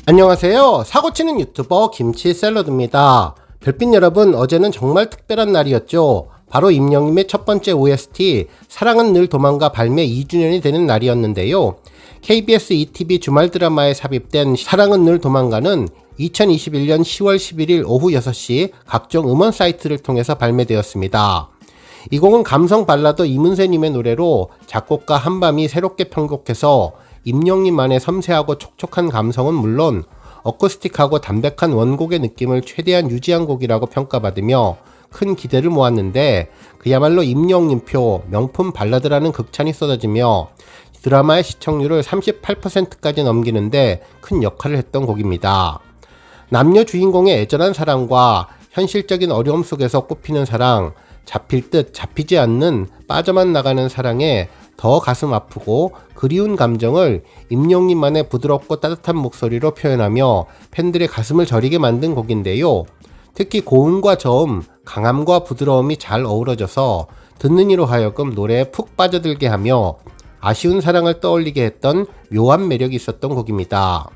안녕하세요. 사고치는 유튜버 김치샐러드입니다. 별빛 여러분, 어제는 정말 특별한 날이었죠. 바로 임영님의 첫 번째 OST 사랑은 늘 도망가 발매 2주년이 되는 날이었는데요. KBS ETV 주말 드라마에 삽입된 사랑은 늘 도망가는 2021년 10월 11일 오후 6시 각종 음원 사이트를 통해서 발매되었습니다. 이 곡은 감성 발라드 이문세님의 노래로 작곡가 한밤이 새롭게 편곡해서 임영님만의 섬세하고 촉촉한 감성은 물론 어쿠스틱하고 담백한 원곡의 느낌을 최대한 유지한 곡이라고 평가받으며 큰 기대를 모았는데 그야말로 임영님표 명품 발라드라는 극찬이 쏟아지며 드라마의 시청률을 38%까지 넘기는데 큰 역할을 했던 곡입니다. 남녀 주인공의 애절한 사랑과 현실적인 어려움 속에서 꽃피는 사랑, 잡힐 듯 잡히지 않는 빠져만 나가는 사랑에 더 가슴 아프고 그리운 감정을 임영님만의 부드럽고 따뜻한 목소리로 표현하며 팬들의 가슴을 저리게 만든 곡인데요. 특히 고음과 저음, 강함과 부드러움이 잘 어우러져서 듣는 이로 하여금 노래에 푹 빠져들게 하며 아쉬운 사랑을 떠올리게 했던 묘한 매력이 있었던 곡입니다.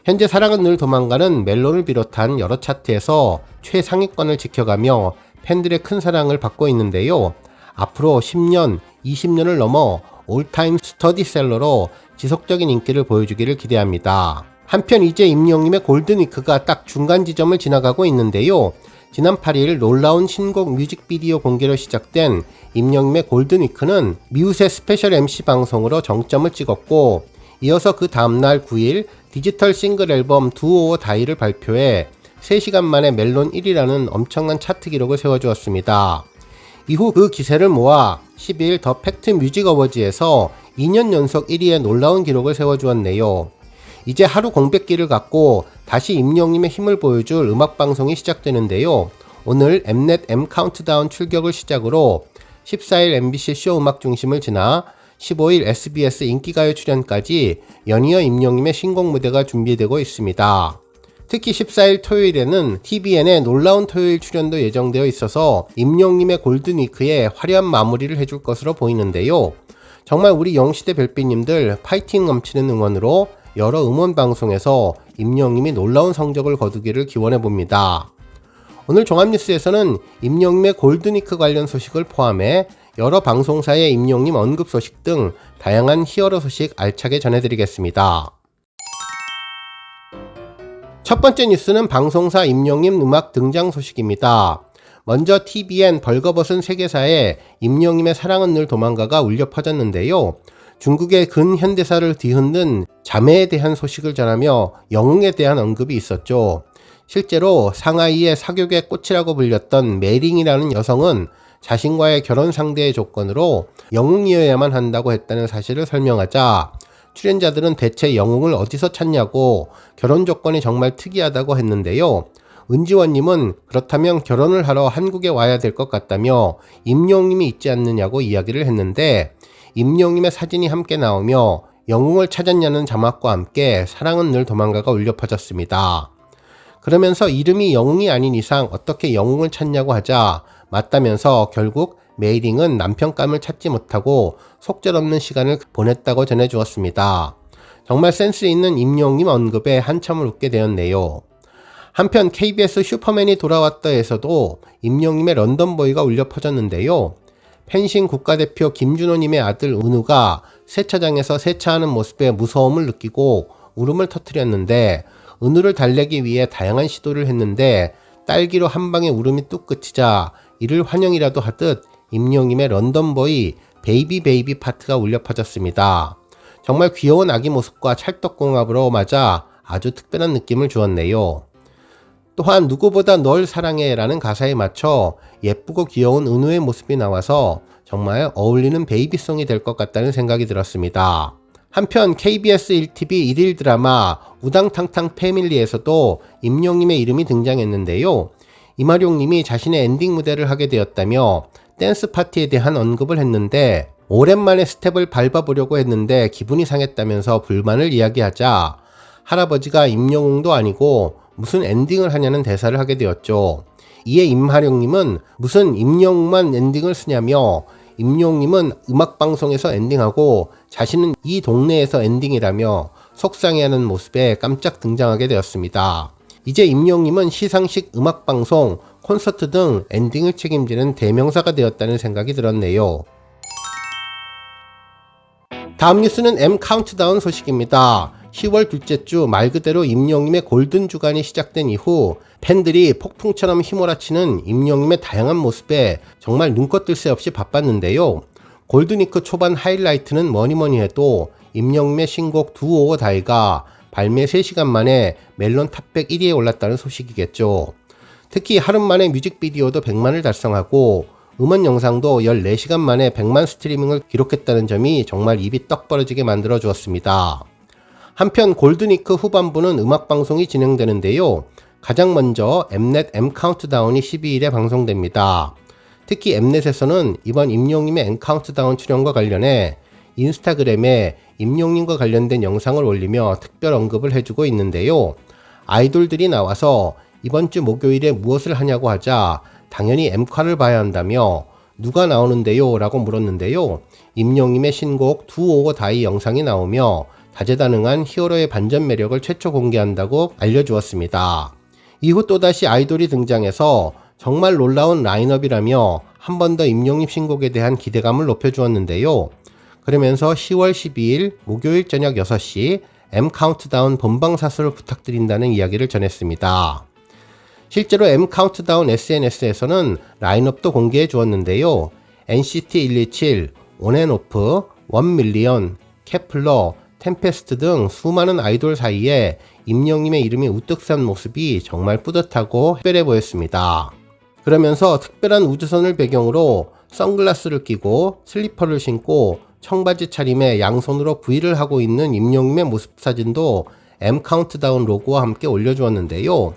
현재 사랑은 늘 도망가는 멜론을 비롯한 여러 차트에서 최상위권을 지켜가며 팬들의 큰 사랑을 받고 있는데요. 앞으로 10년, 20년을 넘어 올타임 스터디셀러로 지속적인 인기를 보여주기를 기대합니다. 한편 이제 임영님의 골든위크가 딱 중간 지점을 지나가고 있는데요. 지난 8일 놀라운 신곡 뮤직비디오 공개로 시작된 임영님의 골든위크는 미우새 스페셜 MC 방송으로 정점을 찍었고 이어서 그 다음날 9일 디지털 싱글 앨범 두오오 다이를 발표해 3시간 만에 멜론 1위라는 엄청난 차트 기록을 세워주었습니다. 이후 그 기세를 모아 12일 더 팩트 뮤직 어워즈에서 2년 연속 1위의 놀라운 기록을 세워주었네요. 이제 하루 공백기를 갖고 다시 임영님의 힘을 보여줄 음악방송이 시작되는데요. 오늘 엠넷 M카운트다운 출격을 시작으로 14일 MBC 쇼 음악 중심을 지나 15일 SBS 인기가요 출연까지 연이어 임영님의 신곡 무대가 준비되고 있습니다. 특히 14일 토요일에는 TVN의 놀라운 토요일 출연도 예정되어 있어서 임영님의 골든위크에 화려한 마무리를 해줄 것으로 보이는데요. 정말 우리 영시대 별빛님들 파이팅 넘치는 응원으로 여러 음원 방송에서 임영님이 놀라운 성적을 거두기를 기원해봅니다. 오늘 종합뉴스에서는 임영님의 골든위크 관련 소식을 포함해 여러 방송사의 임영님 언급 소식 등 다양한 히어로 소식 알차게 전해드리겠습니다. 첫 번째 뉴스는 방송사 임영님 음악 등장 소식입니다. 먼저 TVN 벌거벗은 세계사에 임영님의 사랑은 늘 도망가가 울려 퍼졌는데요. 중국의 근현대사를 뒤흔든 자매에 대한 소식을 전하며 영웅에 대한 언급이 있었죠. 실제로 상하이의 사교계 꽃이라고 불렸던 메링이라는 여성은 자신과의 결혼 상대의 조건으로 영웅이어야만 한다고 했다는 사실을 설명하자 출연자들은 대체 영웅을 어디서 찾냐고 결혼 조건이 정말 특이하다고 했는데요. 은지원님은 그렇다면 결혼을 하러 한국에 와야 될 것 같다며 임영님이 있지 않느냐고 이야기를 했는데 임영님의 사진이 함께 나오며 영웅을 찾았냐는 자막과 함께 사랑은 늘 도망가가 울려 퍼졌습니다. 그러면서 이름이 영웅이 아닌 이상 어떻게 영웅을 찾냐고 하자 맞다면서 결국 메이링은 남편감을 찾지 못하고 속절없는 시간을 보냈다고 전해주었습니다. 정말 센스 있는 임영님 언급에 한참을 웃게 되었네요. 한편 KBS 슈퍼맨이 돌아왔다에서도 임영님의 런던보이가 울려 퍼졌는데요. 펜싱 국가대표 김준호님의 아들 은우가 세차장에서 세차하는 모습에 무서움을 느끼고 울음을 터뜨렸는데 은우를 달래기 위해 다양한 시도를 했는데 딸기로 한 방에 울음이 뚝 그치자 이를 환영이라도 하듯 임영님의 런던보이 베이비 파트가 울려 퍼졌습니다. 정말 귀여운 아기 모습과 찰떡궁합으로 맞아 아주 특별한 느낌을 주었네요. 또한 누구보다 널 사랑해 라는 가사에 맞춰 예쁘고 귀여운 은우의 모습이 나와서 정말 어울리는 베이비송이 될 것 같다는 생각이 들었습니다. 한편 KBS 1TV 1일 드라마 우당탕탕 패밀리에서도 임영님의 이름이 등장했는데요. 이마룡님이 자신의 엔딩 무대를 하게 되었다며 댄스 파티에 대한 언급을 했는데 오랜만에 스텝을 밟아보려고 했는데 기분이 상했다면서 불만을 이야기하자 할아버지가 임영웅도 아니고 무슨 엔딩을 하냐는 대사를 하게 되었죠. 이에 임하룡님은 무슨 임영웅만 엔딩을 쓰냐며 임영웅님은 음악방송에서 엔딩하고 자신은 이 동네에서 엔딩이라며 속상해하는 모습에 깜짝 등장하게 되었습니다. 이제 임영님은 시상식, 음악방송, 콘서트 등 엔딩을 책임지는 대명사가 되었다는 생각이 들었네요. 다음 뉴스는 M 카운트다운 소식입니다. 10월 둘째 주 말 그대로 임영님의 골든 주간이 시작된 이후 팬들이 폭풍처럼 휘몰아치는 임영님의 다양한 모습에 정말 눈껏 뜰 새 없이 바빴는데요. 골든위크 초반 하이라이트는 뭐니뭐니 해도 임영님의 신곡 Do or Die가 발매 3시간 만에 멜론 탑100 1위에 올랐다는 소식이겠죠. 특히 하루 만에 뮤직비디오도 100만을 달성하고 음원 영상도 14시간 만에 100만 스트리밍을 기록했다는 점이 정말 입이 떡 벌어지게 만들어 주었습니다. 한편 골든위크 후반부는 음악방송이 진행되는데요. 가장 먼저 엠넷 M 카운트다운이 12일에 방송됩니다. 특히 엠넷에서는 이번 임영님의 M 카운트다운 출연과 관련해 인스타그램에 임영님과 관련된 영상을 올리며 특별 언급을 해주고 있는데요. 아이돌들이 나와서 이번 주 목요일에 무엇을 하냐고 하자 당연히 M카를 봐야 한다며 누가 나오는데요? 라고 물었는데요. 임영님의 신곡 Do or Die 영상이 나오며 다재다능한 히어로의 반전 매력을 최초 공개한다고 알려주었습니다. 이후 또다시 아이돌이 등장해서 정말 놀라운 라인업이라며 한 번 더 임영님 신곡에 대한 기대감을 높여주었는데요. 그러면서 10월 12일 목요일 저녁 6시 M 카운트다운 본방사수를 부탁드린다는 이야기를 전했습니다. 실제로 M 카운트다운 SNS에서는 라인업도 공개해 주었는데요. NCT 127, 온앤오프, 1밀리언, 케플러, 템페스트 등 수많은 아이돌 사이에 임영님의 이름이 우뚝 선 모습이 정말 뿌듯하고 특별해 보였습니다. 그러면서 특별한 우주선을 배경으로 선글라스를 끼고 슬리퍼를 신고 청바지 차림에 양손으로 V를 하고 있는 임영님의 모습 사진도 M 카운트다운 로고와 함께 올려주었는데요.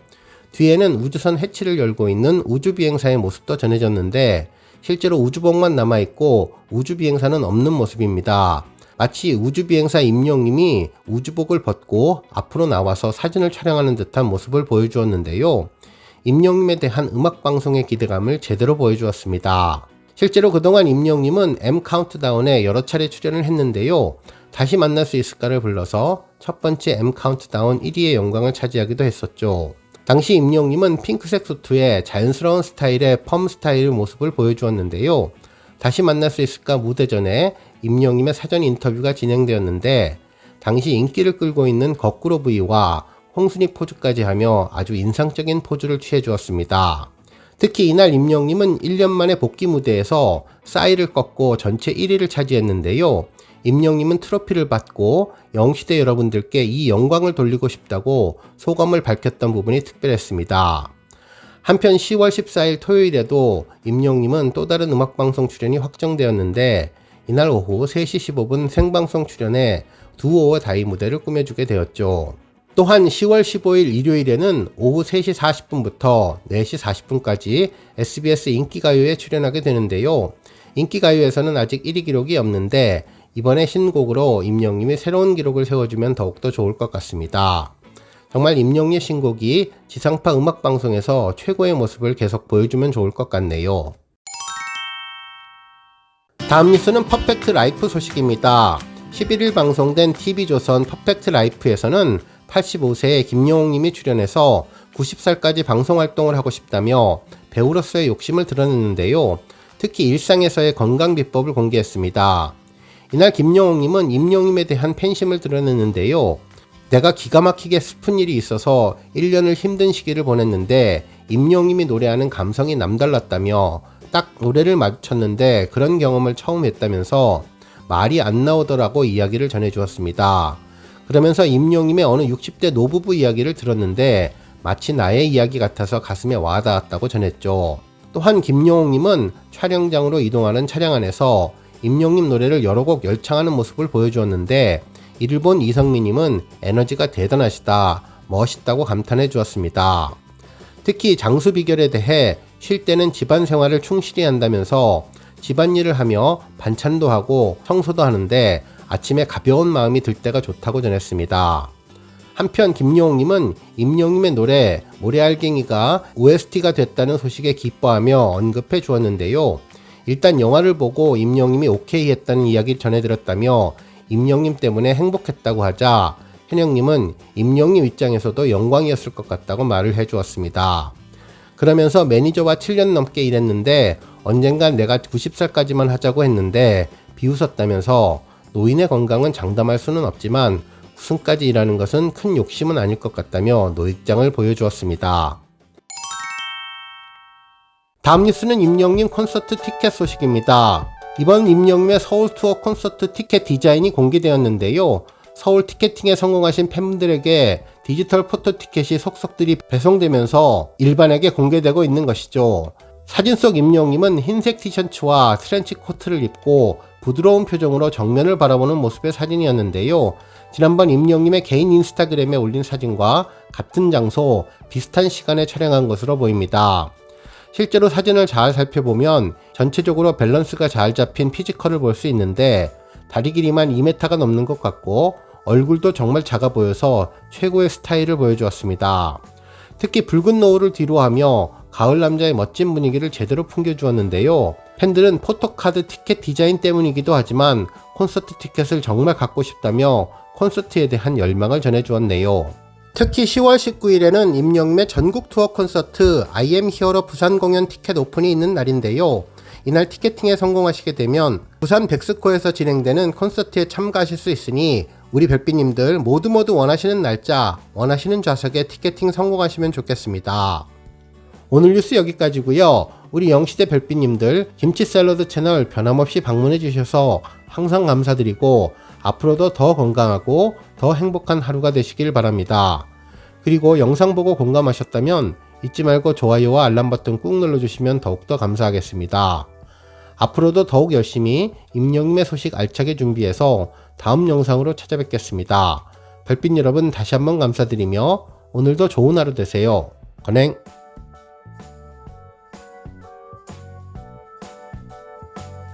뒤에는 우주선 해치를 열고 있는 우주비행사의 모습도 전해졌는데 실제로 우주복만 남아있고 우주비행사는 없는 모습입니다. 마치 우주비행사 임영님이 우주복을 벗고 앞으로 나와서 사진을 촬영하는 듯한 모습을 보여주었는데요. 임영님에 대한 음악방송의 기대감을 제대로 보여주었습니다. 실제로 그동안 임영님은 M 카운트다운에 여러 차례 출연을 했는데요. 다시 만날 수 있을까를 불러서 첫 번째 M 카운트다운 1위의 영광을 차지하기도 했었죠. 당시 임영님은 핑크색 수트에 자연스러운 스타일의 펌 스타일 모습을 보여주었는데요. 다시 만날 수 있을까 무대 전에 임영님의 사전 인터뷰가 진행되었는데 당시 인기를 끌고 있는 거꾸로 V와 홍순이 포즈까지 하며 아주 인상적인 포즈를 취해 주었습니다. 특히 이날 임영님은 1년 만에 복귀 무대에서 싸이를 꺾고 전체 1위를 차지했는데요. 임영님은 트로피를 받고 영시대 여러분들께 이 영광을 돌리고 싶다고 소감을 밝혔던 부분이 특별했습니다. 한편 10월 14일 토요일에도 임영님은 또 다른 음악방송 출연이 확정되었는데 이날 오후 3시 15분 생방송 출연에 Do or Die 무대를 꾸며주게 되었죠. 또한 10월 15일 일요일에는 오후 3시 40분부터 4시 40분까지 SBS 인기가요에 출연하게 되는데요. 인기가요에서는 아직 1위 기록이 없는데 이번에 신곡으로 임영님이 새로운 기록을 세워주면 더욱더 좋을 것 같습니다. 정말 임영님의 신곡이 지상파 음악방송에서 최고의 모습을 계속 보여주면 좋을 것 같네요. 다음 뉴스는 퍼펙트 라이프 소식입니다. 11일 방송된 TV조선 퍼펙트 라이프에서는 85세의 김용옥님이 출연해서 90살까지 방송활동을 하고 싶다며 배우로서의 욕심을 드러냈는데요. 특히 일상에서의 건강 비법을 공개했습니다. 이날 김용옥님은 임영님에 대한 팬심을 드러냈는데요. 내가 기가 막히게 슬픈 일이 있어서 1년을 힘든 시기를 보냈는데 임영님이 노래하는 감성이 남달랐다며 딱 노래를 마주쳤는데 그런 경험을 처음 했다면서 말이 안 나오더라고 이야기를 전해주었습니다. 그러면서 임영님의 어느 60대 노부부 이야기를 들었는데 마치 나의 이야기 같아서 가슴에 와닿았다고 전했죠. 또한 김용옥님은 촬영장으로 이동하는 차량 안에서 임영님 노래를 여러 곡 열창하는 모습을 보여주었는데 이를 본 이성민님은 에너지가 대단하시다, 멋있다고 감탄해 주었습니다. 특히 장수 비결에 대해 쉴 때는 집안 생활을 충실히 한다면서 집안일을 하며 반찬도 하고 청소도 하는데 아침에 가벼운 마음이 들 때가 좋다고 전했습니다. 한편 김용옥님은 임영님의 노래 모래알갱이가 OST가 됐다는 소식에 기뻐하며 언급해 주었는데요. 일단 영화를 보고 임영님이 오케이 했다는 이야기를 전해드렸다며 임영님 때문에 행복했다고 하자 현영님은 임영님 입장에서도 영광이었을 것 같다고 말을 해주었습니다. 그러면서 매니저와 7년 넘게 일했는데 언젠간 내가 90살까지만 하자고 했는데 비웃었다면서 노인의 건강은 장담할 수는 없지만 9승까지 일하는 것은 큰 욕심은 아닐 것 같다며 노익장을 보여주었습니다. 다음 뉴스는 임영님 콘서트 티켓 소식입니다. 이번 임영님의 서울 투어 콘서트 티켓 디자인이 공개되었는데요. 서울 티켓팅에 성공하신 팬분들에게 디지털 포토 티켓이 속속들이 배송되면서 일반에게 공개되고 있는 것이죠. 사진 속 임영님은 흰색 티셔츠와 트렌치 코트를 입고 부드러운 표정으로 정면을 바라보는 모습의 사진이었는데요. 지난번 임영님의 개인 인스타그램에 올린 사진과 같은 장소, 비슷한 시간에 촬영한 것으로 보입니다. 실제로 사진을 잘 살펴보면 전체적으로 밸런스가 잘 잡힌 피지컬을 볼 수 있는데 다리 길이만 2m가 넘는 것 같고 얼굴도 정말 작아 보여서 최고의 스타일을 보여주었습니다. 특히 붉은 노을을 뒤로하며 가을 남자의 멋진 분위기를 제대로 풍겨주었는데요. 팬들은 포토카드 티켓 디자인 때문이기도 하지만 콘서트 티켓을 정말 갖고 싶다며 콘서트에 대한 열망을 전해주었네요. 특히 10월 19일에는 임영님의 전국 투어 콘서트 I am 히어로 부산 공연 티켓 오픈이 있는 날인데요. 이날 티켓팅에 성공하시게 되면 부산 백스코에서 진행되는 콘서트에 참가하실 수 있으니 우리 별빛님들 모두 원하시는 날짜, 원하시는 좌석에 티켓팅 성공하시면 좋겠습니다. 오늘 뉴스 여기까지고요. 우리 영시대 별빛님들 김치 샐러드 채널 변함없이 방문해 주셔서 항상 감사드리고 앞으로도 더 건강하고 더 행복한 하루가 되시길 바랍니다. 그리고 영상 보고 공감하셨다면 잊지 말고 좋아요와 알람 버튼 꾹 눌러주시면 더욱더 감사하겠습니다. 앞으로도 더욱 열심히 임영님의 소식 알차게 준비해서 다음 영상으로 찾아뵙겠습니다. 별빛 여러분 다시 한번 감사드리며 오늘도 좋은 하루 되세요. 건행!